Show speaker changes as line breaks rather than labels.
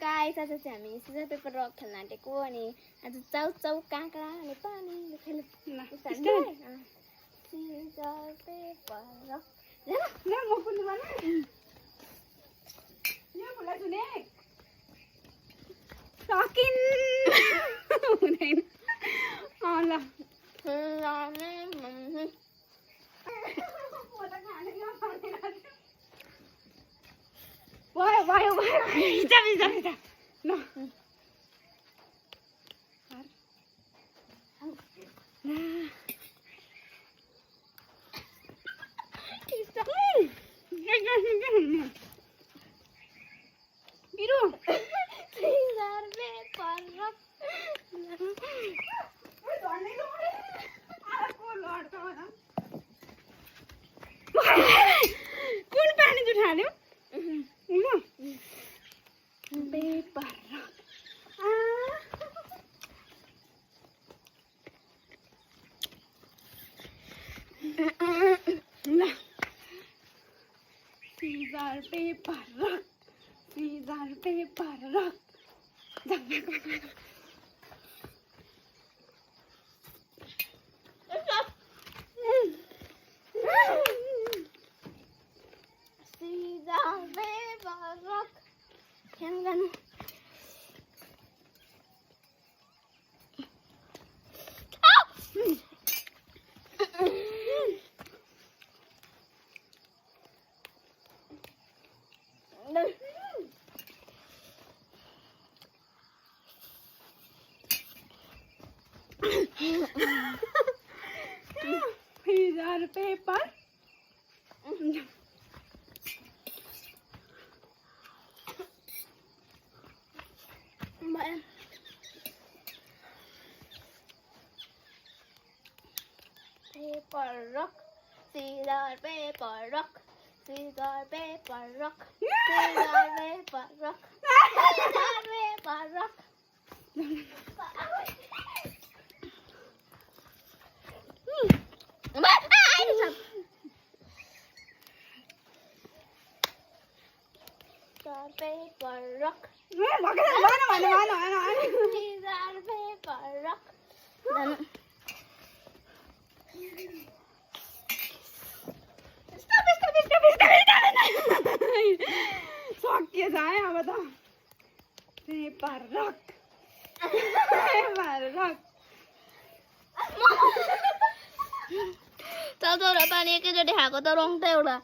guys आज चाहिँ हामी सिजर पेपर रक खेल्न आँटेको अनि आज चाउ चाउ काँक्रा नेपाली खेल्नु सिजर पेपर रक
ल म कुन्नु भन यो फुला सुने सकिन हुँदैन ल भयो हिजा ल बिरु
सिजर पेपर रक
कुन पानी जुठाल्यो पेपर रक ल सिजर पेपर रक सिजर पेपर रक
सिजर पेपर रक खेल गर्नु
सिजर पेपर
पेपर रक सिजर पेपर रक सिजर पेपर रक सिजर पेपर रक सिजर पेपर रक पेपर रक
सिजर
पेपर रक
सकिएछ है अब त पेपर रक पेपर रक
चल पानी एकैचोटि खाएको त रङ त एउटा